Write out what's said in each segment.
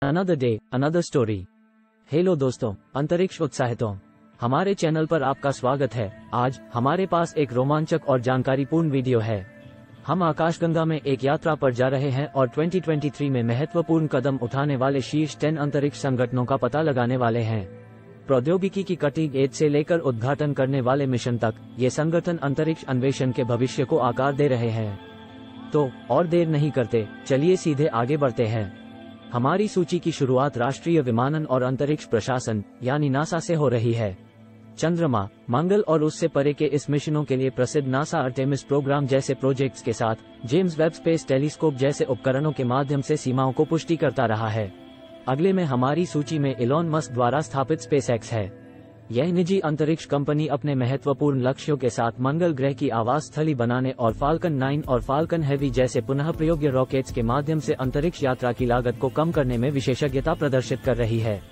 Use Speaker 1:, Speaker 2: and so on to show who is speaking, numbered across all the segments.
Speaker 1: Another day another story. Hello दोस्तों, अंतरिक्ष उत्साहितों, हमारे चैनल पर आपका स्वागत है। आज हमारे पास एक रोमांचक और जानकारीपूर्ण वीडियो है। हम आकाशगंगा में एक यात्रा पर जा रहे हैं और 2023 में महत्वपूर्ण कदम उठाने वाले शीर्ष 10 अंतरिक्ष संगठनों का पता लगाने वाले हैं। प्रौद्योगिकी की कटिंग एज से लेकर उद्घाटन करने वाले मिशन तक, ये संगठन अंतरिक्ष अन्वेषण के भविष्य को आकार दे रहे हैं। तो और देर नहीं करते, चलिए सीधे आगे बढ़ते हैं। हमारी सूची की शुरुआत राष्ट्रीय विमानन और अंतरिक्ष प्रशासन यानी नासा से हो रही है। चंद्रमा, मंगल और उससे परे के इस मिशनों के लिए प्रसिद्ध नासा आर्टेमिस प्रोग्राम जैसे प्रोजेक्ट्स के साथ जेम्स वेब स्पेस टेलीस्कोप जैसे उपकरणों के माध्यम से सीमाओं को पुष्टि करता रहा है। अगले में हमारी सूची में इलॉन मस्क द्वारा स्थापित स्पेसएक्स है। यह निजी अंतरिक्ष कंपनी अपने महत्वपूर्ण लक्ष्यों के साथ मंगल ग्रह की आवास स्थली बनाने और फाल्कन 9 और फाल्कन हेवी जैसे पुनः प्रयोग्य रॉकेट्स के माध्यम से अंतरिक्ष यात्रा की लागत को कम करने में विशेषज्ञता प्रदर्शित कर रही है।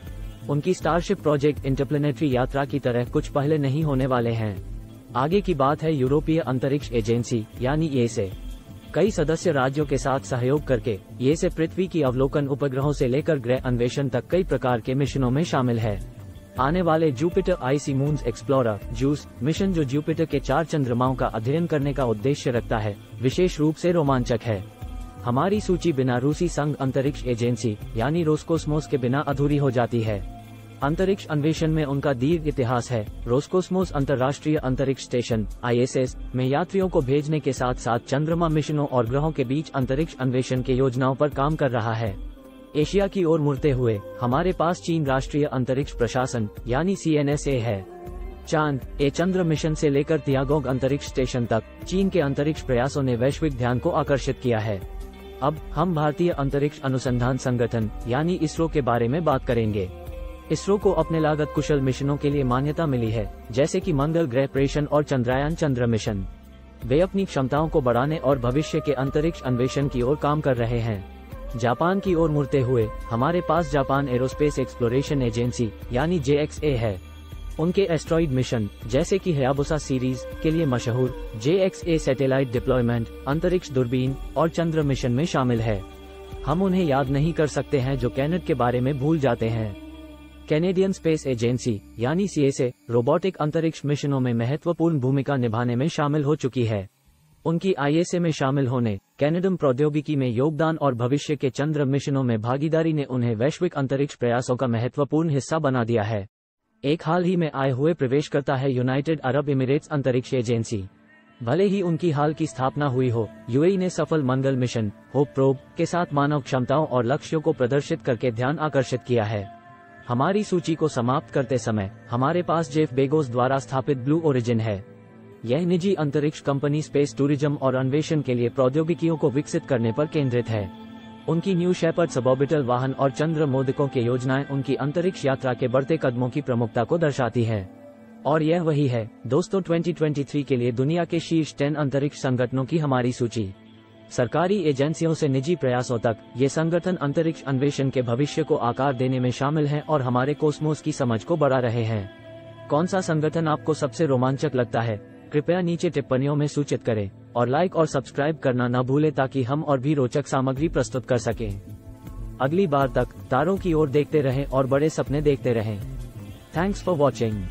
Speaker 1: उनकी स्टारशिप प्रोजेक्ट इंटरप्लेनेटरी यात्रा की तरह कुछ पहले नहीं होने वाले हैं। आगे की बात है यूरोपीय अंतरिक्ष एजेंसी यानी ESA। कई सदस्य राज्यों के साथ सहयोग करके ESA पृथ्वी की अवलोकन उपग्रहों से लेकर ग्रह अन्वेषण तक कई प्रकार के मिशनों में शामिल है। आने वाले Jupiter IC moons explorer juice mission, जो जुपिटर के 4 चंद्रमाओं का अध्ययन करने का उद्देश्य रखता है, विशेष रूप से रोमांचक है। हमारी सूची बिना रूसी संघ अंतरिक्ष एजेंसी यानी रोसकोस्मोस के बिना अधूरी हो जाती है। अंतरिक्ष अन्वेषण में उनका दीर्घ इतिहास है। रोसकोस्मोस अंतर्राष्ट्रीय अंतरिक्ष स्टेशन ISS में यात्रियों को भेजने के साथ साथ चंद्रमा मिशनों और ग्रहों के बीच अंतरिक्ष अन्वेषण के योजनाओं पर काम कर रहा है। एशिया की ओर मुड़ते हुए हमारे पास चीन राष्ट्रीय अंतरिक्ष प्रशासन यानी CNSA है। चांद ए चंद्र मिशन से लेकर तियागोंग अंतरिक्ष स्टेशन तक चीन के अंतरिक्ष प्रयासों ने वैश्विक ध्यान को आकर्षित किया है। अब हम भारतीय अंतरिक्ष अनुसंधान संगठन यानी इसरो के बारे में बात करेंगे। इसरो को अपने लागत कुशल मिशनों के लिए मान्यता मिली है, जैसे कि मंगल ग्रह प्रेषण और चंद्रयान चंद्र मिशन। वे अपनी क्षमताओं को बढ़ाने और भविष्य के अंतरिक्ष अन्वेषण की ओर काम कर रहे हैं। जापान की ओर मुड़ते हुए हमारे पास जापान एरोस्पेस एक्सप्लोरेशन एजेंसी यानी JXA है। उनके एस्ट्रॉइड मिशन जैसे कि हयाबुसा सीरीज के लिए मशहूर JXA सैटेलाइट डिप्लॉयमेंट, अंतरिक्ष दूरबीन और चंद्र मिशन में शामिल है। हम उन्हें याद नहीं कर सकते हैं जो कैनेड के बारे में भूल जाते हैं। कैनेडियन स्पेस एजेंसी यानी CSA रोबोटिक अंतरिक्ष मिशनों में महत्वपूर्ण भूमिका निभाने में शामिल हो चुकी है। उनकी ISA में शामिल होने, कैनेडियन प्रौद्योगिकी में योगदान और भविष्य के चंद्र मिशनों में भागीदारी ने उन्हें वैश्विक अंतरिक्ष प्रयासों का महत्वपूर्ण हिस्सा बना दिया है। एक हाल ही में आए हुए प्रवेश करता है यूनाइटेड अरब एमिरेट्स अंतरिक्ष एजेंसी। भले ही उनकी हाल की स्थापना हुई हो, UAE ने सफल मंगल मिशन होप प्रोब के साथ मानव क्षमताओं और लक्ष्यों को प्रदर्शित करके ध्यान आकर्षित किया है। हमारी सूची को समाप्त करते समय हमारे पास जेफ बेजोस द्वारा स्थापित ब्लू ओरिजिन है। यह निजी अंतरिक्ष कंपनी स्पेस टूरिज्म और अन्वेषण के लिए प्रौद्योगिकियों को विकसित करने पर केंद्रित है। उनकी न्यू शेपर्ड सबऑर्बिटल वाहन और चंद्र मोदकों के योजनाएं उनकी अंतरिक्ष यात्रा के बढ़ते कदमों की प्रमुखता को दर्शाती है। और यह वही है दोस्तों, 2023 के लिए दुनिया के शीर्ष 10 अंतरिक्ष संगठनों की हमारी सूची। सरकारी एजेंसियों से निजी प्रयासों तक, ये संगठन अंतरिक्ष अन्वेषण के भविष्य को आकार देने में शामिल हैं और हमारे कोस्मोस की समझ को बढ़ा रहे हैं। कौन सा संगठन आपको सबसे रोमांचक लगता है? कृपया नीचे टिप्पणियों में सूचित करें और लाइक और सब्सक्राइब करना न भूलें ताकि हम और भी रोचक सामग्री प्रस्तुत कर सकें। अगली बार तक तारों की ओर देखते रहें और बड़े सपने देखते रहें। Thanks for watching.